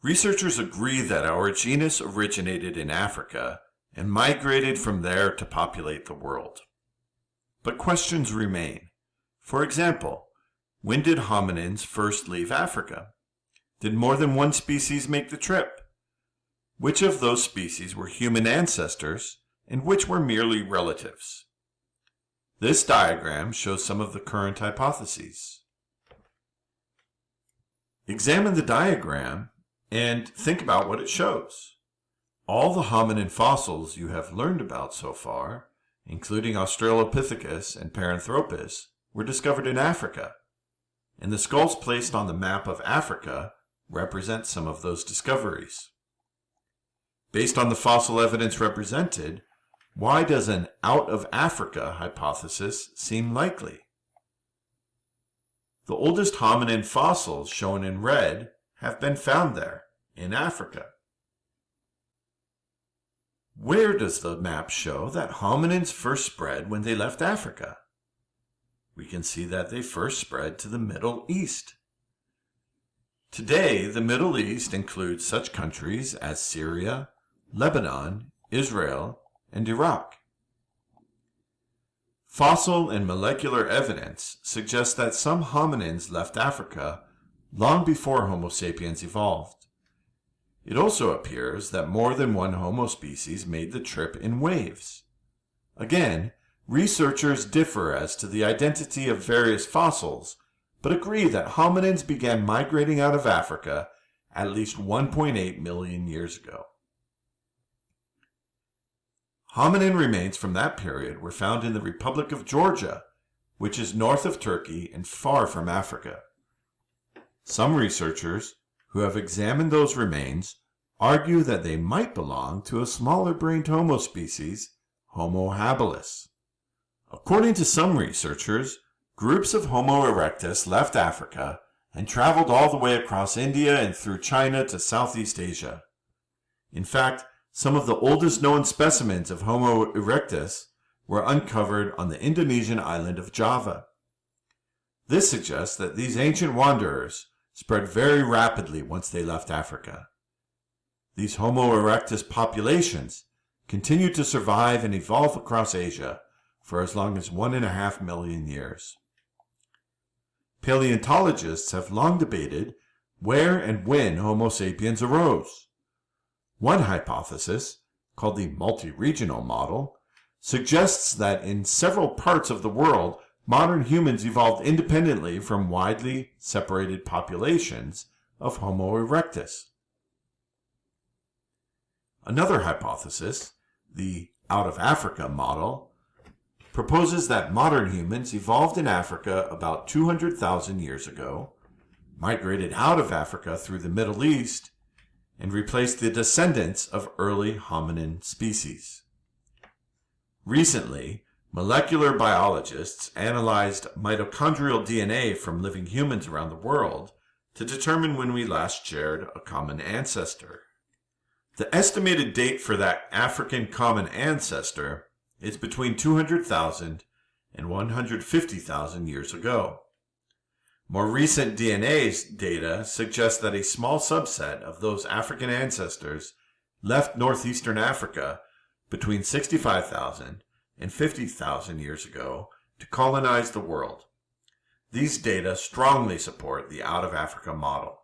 Researchers agree that our genus originated in Africa and migrated from there to populate the world. But questions remain. For example, when did hominins first leave Africa? Did more than one species make the trip? Which of those species were human ancestors and which were merely relatives? This diagram shows some of the current hypotheses. Examine the diagram and think about what it shows. All the hominin fossils you have learned about so far, including Australopithecus and Paranthropus, were discovered in Africa, and the skulls placed on the map of Africa represent some of those discoveries. Based on the fossil evidence represented, why does an out-of-Africa hypothesis seem likely? The oldest hominin fossils, shown in red, have been found there, in Africa. Where does the map show that hominins first spread when they left Africa? We can see that they first spread to the Middle East. Today, the Middle East includes such countries as Syria, Lebanon, Israel, and Iraq. Fossil and molecular evidence suggests that some hominins left Africa long before Homo sapiens evolved. It also appears that more than one Homo species made the trip in waves. Again, researchers differ as to the identity of various fossils, but agree that hominins began migrating out of Africa at least 1.8 million years ago. Hominin remains from that period were found in the Republic of Georgia, which is north of Turkey and far from Africa. Some researchers who have examined those remains argue that they might belong to a smaller-brained Homo species, Homo habilis. According to some researchers, groups of Homo erectus left Africa and traveled all the way across India and through China to Southeast Asia. In fact, some of the oldest known specimens of Homo erectus were uncovered on the Indonesian island of Java. This suggests that these ancient wanderers spread very rapidly once they left Africa. These Homo erectus populations continued to survive and evolve across Asia for as long as 1.5 million years. Paleontologists have long debated where and when Homo sapiens arose. One hypothesis, called the multi-regional model, suggests that in several parts of the world, modern humans evolved independently from widely separated populations of Homo erectus. Another hypothesis, the out-of-Africa model, proposes that modern humans evolved in Africa about 200,000 years ago, migrated out of Africa through the Middle East, and replaced the descendants of early hominin species. Recently, molecular biologists analyzed mitochondrial DNA from living humans around the world to determine when we last shared a common ancestor. The estimated date for that African common ancestor is between 200,000 and 150,000 years ago. More recent DNA data suggests that a small subset of those African ancestors left northeastern Africa between 65,000 and 50,000 years ago to colonize the world. These data strongly support the out-of-Africa model.